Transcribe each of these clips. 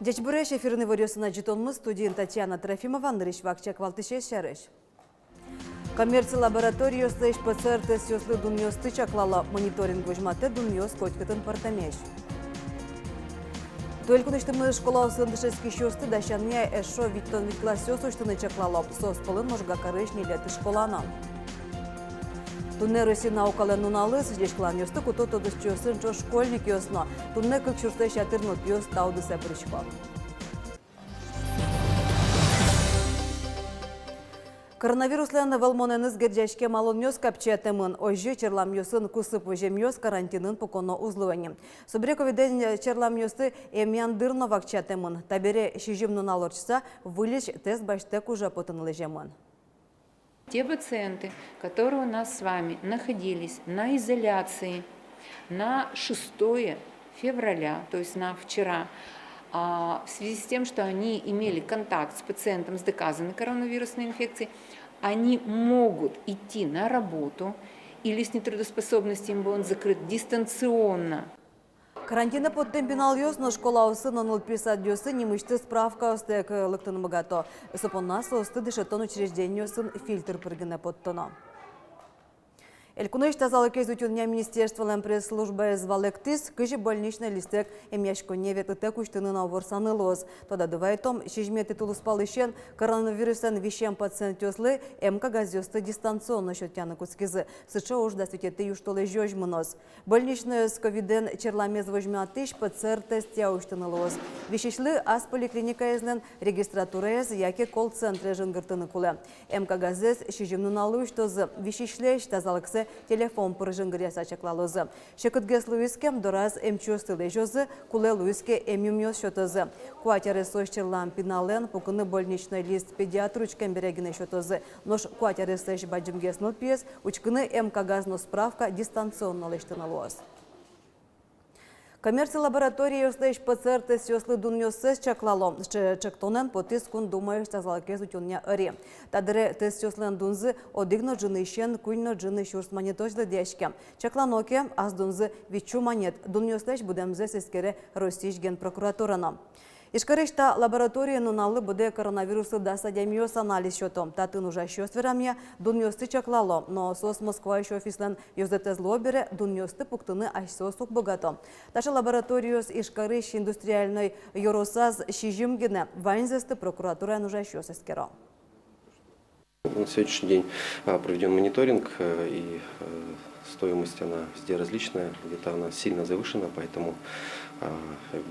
Дечбуреш эфирный вариосына житонмыз студент Татьяна Трофимова, Андрей Швакчак, Валтышеш Шарыш. Коммерция лаборатория слэш ПЦР тест ёслы дуньёс тычаклала мониторинг вожматы дуньёс котькатын партамеш. Туэлькуныштымы школа усындышески шёсты дащанне эшо виттон витласёс уштыны чаклала сос пылын можга карышни леты школана. Тунне Россия наукалы нуналы сыждешклан ёсты куто тодышчёсын чо школьник ёсно. Тунне кык шурсты шатырнут ёс тауды сэпричко. Коронавируслен валмоненыз герджашке малон ёс капчетемын, ожжы черлам ёсын кусып вожем ёс карантинын поконо узлывани. Субрековиден черлам ёсты эмян дырно вакчетемын, табере шижим нуналорчса вылечь тест баштек уже потынлы жемын. Те пациенты, которые у нас с вами находились на изоляции на 6 февраля, то есть на вчера, в связи с тем, что они имели контакт с пациентом с доказанной коронавирусной инфекцией, они могут идти на работу или с нетрудоспособностью им был закрыт дистанционно. Карантина под темпинал ёс, но школа усы на 0,50 ёсы не мышцы справка остек лыктын богато. Сапоннас осты дышетон учреждение ёсын фильтр прыгына под тоно. Элькуныш тазалық кезутюння министерстволен пресс-службы звалектис, кыжи больничный листек эмяшко невет итек уштынын авырсаны лоз. Тода дывайтом, шижмети тулуспалышен коронавирусен вещем пациент ёслы эмка газёсты дистанционно счетяны кускизы. Сыча уж дастутеты юштолы жёжмынос. Больничный с ковиден черламез вожмятыш ПЦР-тест я уштыны лоз. Вещешлы ас поликлиника эзнен регистратура эз, яке колл-центре жынгыртыны куле. Эмка газес шижимнын алуш тозы вещешлеш тазалыксы телефон пырыжынгыря сачаклалозы. Шекытгес Луискем дораз эмчёсты лежозы, куле Луиске эмюмёс шотозы. Куатеры сойшчерлам пинален, пукыны больничный лист педиатр учкен берегіне шотозы. Нож куатеры сэш баджимгес нылпиес, учкыны эмкагазно справка дистанционно лештыналуаз. Коммерция лаборатории слэш ПЦР тест ёслы дуньёсы чаклало. Чектонен потис кун думаешь тазалакез утюння ыри. Тадыре тест ёслен дунзы одигно джынышен куйно джыны шурс монетожлы дешке. Чакланоке аз дунзы вичу монет. Дуньёслэш будемзе сескере Российш ген прокуратурана. Ишкарышта лаборатория нуналы буде коронавирусы даса демиос анализ счетом. Татын уже шёстверамья дуньёсты чаклало, но сос Москва еще офислен ёздете злобере дуньёсты пуктыны ашсосук богато. Таша лабораториос Ишкарыш индустриальной юросаз шижимгене ванзесты прокуратура уже шёсескеро. На сегодняшний день проведен мониторинг, и стоимость она везде различная, где-то она сильно завышена, поэтому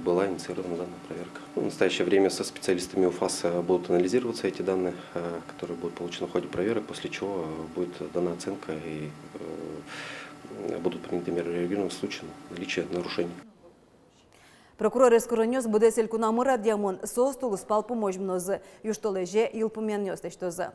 была инициирована данная проверка. В настоящее время со специалистами УФАС будут анализироваться эти данные, которые будут получены в ходе проверок, после чего будет дана оценка и будут приняты меры реагирования в случае наличия нарушений. Прокурор Эскоронёс буде селькунамыра диамон состулы спал помощь мнозы, юштолеже илпумен нёстештозы.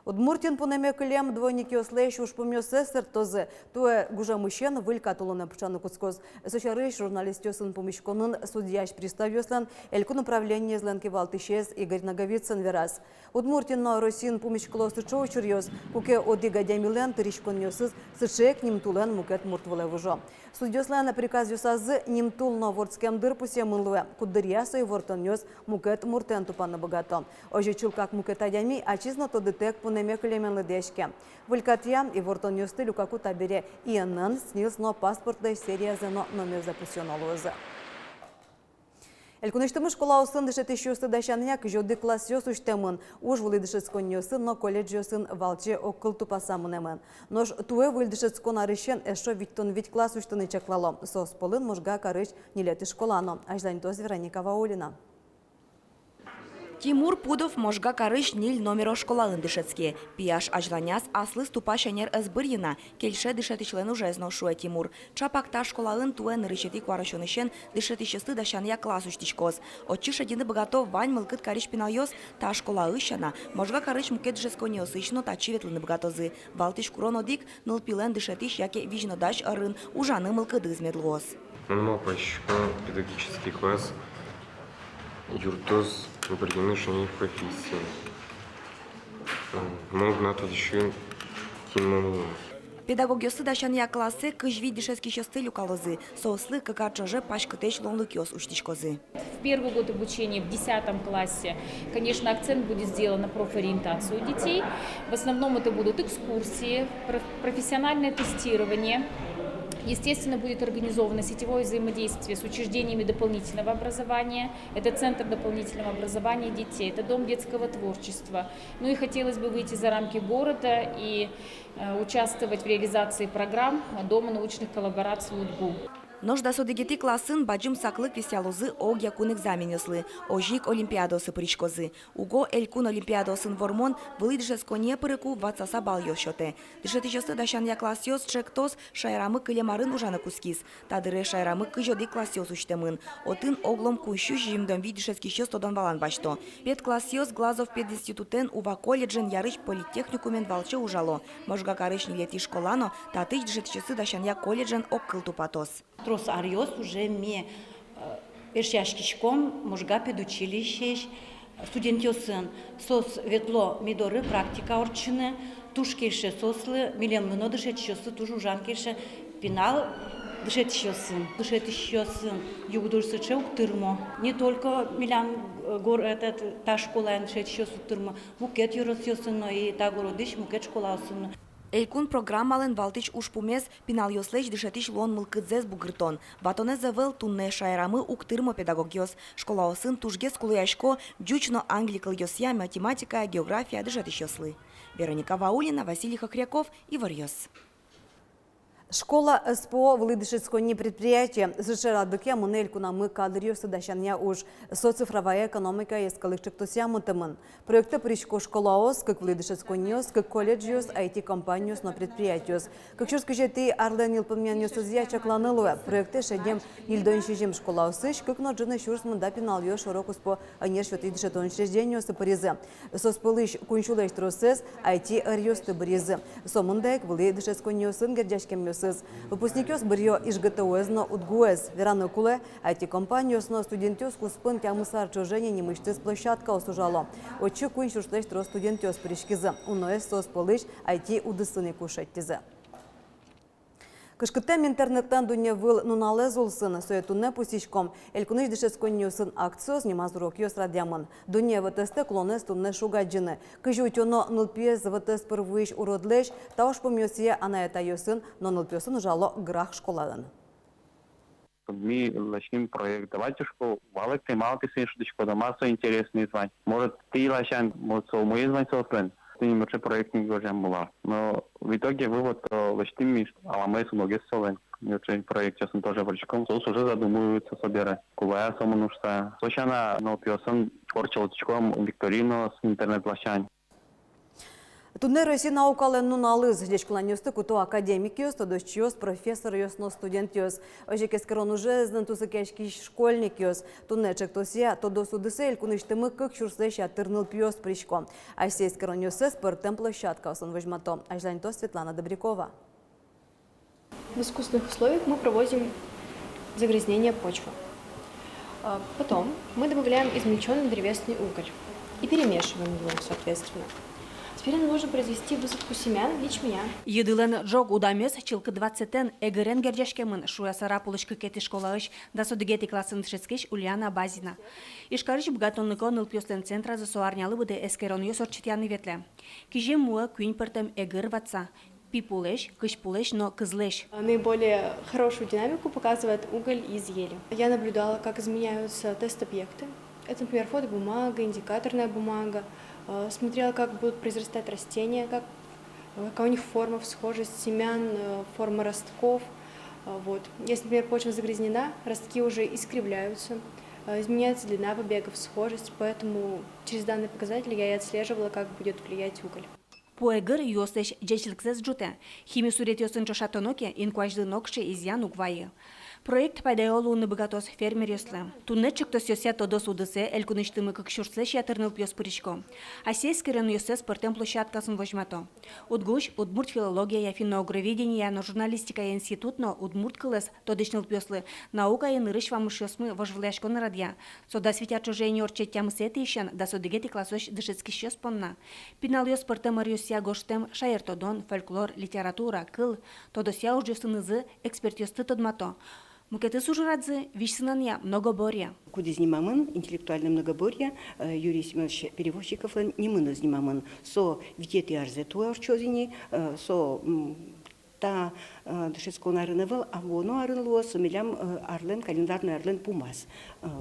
Удмуртин пунеме клем двойники ослещ уж помёсе сертозы. Туе гужа мужчин вылька тулуна пчаны куцкоз. Сочарыш журналист ёсын помещконын судьяш приставёслен элькун управление зленки Валтышез Игорь Наговицын вераз. Удмуртин на Росин помещкло сычо чурьёз. Куке одига дямилен тыришкон ёсыз сычек ним тулен мукет муртвуле вужо. Судьёслен приказ ёсазы ним тул на вордскем дырпусе мынлуе. Кудырьясо и вортон ёс мукет муртен тупаны богато. Ожи чулкак мукет адями, а чизно то детек пунеме клеменлы дешке. Вылькатья и вортон ёсты люкаку табере иэннэн снилс но паспортной серия зено номер запущенолозы. Элькуныштымы школа усын дышет ещёсты дащаныняк жёды класс ёс уштемын. Уж вылы дышетскон ёсын, но колледж ёсын валче окыл тупасамынемын. Нож туэ выль дышетскон арышен эшо виттон вить класс уштыны чаклало. Сос полын можга карыш нелеты школано. Ажданитоз Вероника Ваулина. Тимур Пудов можга карыш ниль номеро школалын дышецке. Пияш ажланяс аслы ступа шанер эсбырьина. Кельше дышети член уже зношуя Тимур. Чапакта школалын туэн рычети кварашонышен дышети шесты дашанья класс уштичкоз. Отчиш один богато вань мылкыт карыш пинайос та школа ышана. Можга карыш мукет дышескони осычно та чиветлыны богатозы. Валтиш куронодик ныл пилен дышетиш яке вижнодаш арын ужаны мылкыды измедлоз. Педагогический класс. Юртоз определены шани профессии. Мог на то еще кино. Педагогиосы дашания классы кыжви дешевский счёсты люкалозы, соуслы какачоже пашкотеч лонлукиос уштичкозы. В первый год обучения, в 10 классе, конечно, акцент будет сделан на профориентацию детей. В основном это будут экскурсии, профессиональное тестирование. Естественно, будет организовано сетевое взаимодействие с учреждениями дополнительного образования. Это Центр дополнительного образования детей, это Дом детского творчества. Ну и хотелось бы выйти за рамки города и участвовать в реализации программ Дома научных коллабораций УДГУ. Ножда содегети классын баджым саклык висялозы ог якун экзаменеслы, ожик олимпиадосы причкозы. Уго элькун олимпиадосын вормон вылы дешесконе пырыку ватсаса бал йошоте. Дешетичосты дашан я классиос чектос шайрамы кылемарын ужаны кускис. Тадыры шайрамы кыжоди классиос уштемын. Отын оглом кущу жимдон ви дешескищос тодан валан башто. Пет классиос глазов пединститутен ува колледжен ярыш политехникумен валче ужало. Можга карышни лети школано, татыч дешетичосты дашан я колледжен оккыл тупатос. Трос ариос уже ме эршяшкишком можга педучилище студентёсын сос ветло мидоры практика орчыны тушкеше сослы милем мно дышетчёсы туж жанкеше пенал дышетчёсын югдурсы чеук тырмо не только милям гор этот та школа дышетчёсы тырмо мукет юросёсын но и та городыш мукет школасын. Элькун программален валтич ушпумес пинал йослеч дышетич лон мылкыдзес бугыртон. Ватоне завел тунне шайрамы уктырмо педагогиос. Школа осын тужге скулыяшко дючно англикал йосья, математика, география дышетич йослы. Вероника Ваулина, Василий Хохряков и Варьос. Школа СПО в Лыдышецкое предприятие заширадыке мунельку на мы кадрию садащания уж социфровая экономика и скалыкчик тосямутымын. Проекты причко школаос, как в Лыдышецкое как колледжиос, IT-компаниос на предприятиос. Как чурский жети Арленил поменяниос изъяча кланылуя. Проекты шедем ильдон шежем школаосыш, как на джины шурс мандапинал ё широкус по анершвет и дышетон учреждению сапаризы. Соспылыш кунчулэш тросес IT-ариос табаризы. Сомундек в Лыдышецкое сын гордяшкем Выпускникёс бырьё ИЖГТОЭЗно УДГУЭЗ. Вераны куле IT-компаниёсно студентёс куспын кямысар чожение немыштыз площадка осужало. Очи куин шуршлэш тро студентёс пришкизы. Уноэс сос полыш IT удысыны кушеттизы. Кышкыттем интернеттен дуня выл нуналез улсын, соетунне пусичком. Элькуныш дышесконнюсын акциоз немазурок ёс радямын. Дуня ВТСТ клонез тунне шугаджины. Кыжу утёно нылпиез ВТС пырвыш уродлеш, тауш помёсия анаэта ёсын, но нылпиосын ужало грах школалын. Мы начнем проект «Давайте-шку». Валек ты мало ты сыншудочку, да массу интересный звань. Может, ты лощан, может, мой звань сослен. Вообще проект не говорим была. Но в итоге вывод лощтим, а мы с многих солен. Очень проект сейчас тоже врачком. Сос уже задумываются собирать. Кувая сама нужна. Сочана, но пьесан творчелочком викторину с интернет-лощань. Тунне Россия наукален нуналыз, здесь кланёсты куту академикиос, то дочиос, профессор ёсно студентиос. Ожекес корон уже знантусы кешки школьникиос. Тунне чектосия, то до судысель, куныштымы как шурсеща тырныл пьёс причко. А сесть корон ёсе спортем площадка, осон возьмато. Ажланьто Светлана Добрякова. В искусственных условиях мы проводим загрязнение почвы. Потом мы добавляем измельченный древесный уголь и перемешиваем его, соответственно. Теперь нам нужно произвести высадку семян ячменя. Едылен жог удамес чилка 20-тен эгерен гердяшкемын шуя сара пулышкы кети школаыш да содыгети классын шескеш Ульяна Базина. Ишкарыш бгатонныко нылпьостен центра за суарнялы выде эскерон ёс орчитяны ветле. Киже муа кюнь пертем эгер ватса. Пипулеш, кышпулеш, но кызлеш. Наиболее хорошую динамику показывает уголь из ели. Я наблюдала, как изменяются тест-объекты. Это, например, фотобумага, индикаторная бумага. Смотрела, как будут произрастать растения, какая у них форма, схожесть семян, форма ростков. Вот. Если, например, почва загрязнена, ростки уже искривляются, изменяется длина побегов, схожесть, поэтому через данные показатели я и отслеживала, как будет влиять уголь. Поэгер ёстеш джечилксес джуте. Хими сурет ёсын чошатоноке инкуажды нокше изян угвайы. Проект пайдайолу ныбыгатос фермер ёслы. Туннетчик тос ёся тодос удысе, элькуныштымы как шурслеш ятырныл пьёс пыричко. А сескерен ёсе спортем площадкасын возьмато. Удгуш, удмурт филология я финно-огроведение, но журналистика институт, но удмурт кылес тодышныл пьёслы. Наука и нырыш вамыш ёсмы вожвляшко народья. Сода светят чужение орчет тямы сеты ищен, да содыгети классош дышецки щёс понна. Пинал ёс спортем арьёс тодосия гоштем шаертодон, фольклор, литература, кыл, тодосия уждёсынызы экспертёсты тодмато. Мукеты сужурадзы вишсынания многоборья. Куди знимамын, интеллектуальное многоборье, Юрий Семенович Перевозчиков не мы знимамын. Со витети арзе туа орчозини, со та дышецко нарынывал, а воно арынло сомелям арлен, календарный арлен пумас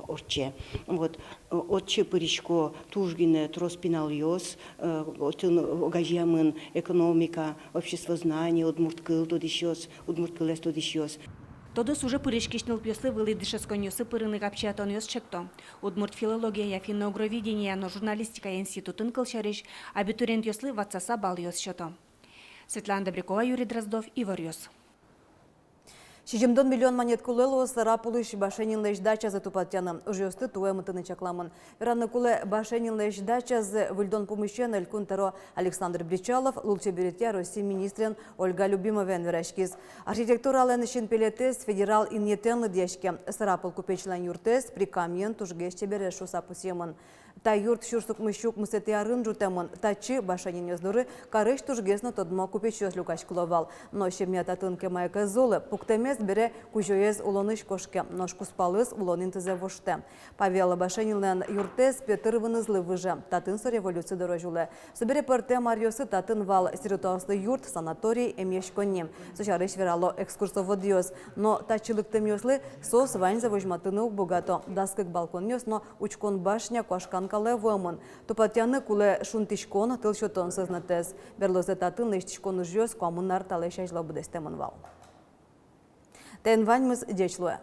орче. Вот, отче пыричко тужгине троспинал йос, огажьямын экономика, общество знаний, удмурткыл тодищос, удмурткылес тодищос. Тодос уже пырышкишнил пьесы вылы дышесконёсы пырыны капчатон ёс чекто. Удмурт филология я финно-угровидение, но журналистика институтын кылшарыш, абитуриент ёслы ватсаса бал ёс счето. Светлана Добрякова, Юрий Дроздов, Ивар Ёс. 60 миллион монет кулелу сарапулыш башенин леш дача за тупатяна. Ужёсты туэ мытыны чакламын. Вераны куле башенин леш дача за выльдон помещен элькунтаро Александр Бричалов, лулче беретя Россия министрен Ольга Любимовен верашкиз. Архитектура ленышин пелетес федерал иньетен дешке. Сарапул купечлан юртес прикамьен тужгешче берешу сапусемын. Та юрт шурсук мыщук мысети арын жутемын. Тачы башенин ёздуры карыш тужгесно тодмо купечёс люкаш кловал. Но щемня татынке майка золы пуктемес бере кужоез улоныш кошке, нож куспалыз улонин тызе воште. Павел башенилен юртес Петр вынызлы выжа. Татынсы революция дорожулы. Собере порте Марьосы татын вал сиротослы юрт санаторий эмешконни. Сочарыш верало экскурсоводиоз. Но тачылыктым ёслы сос вань завожматыны ук богато. Даскык балкон ёс, но учкон башня кошкан калевомын. Тупатяны куле шунтишкон тылшотон сознатес. Берлозе татын иштишкон ужёс коммунар талешажло будестемын вал. Тен ваньмыз дечлуе.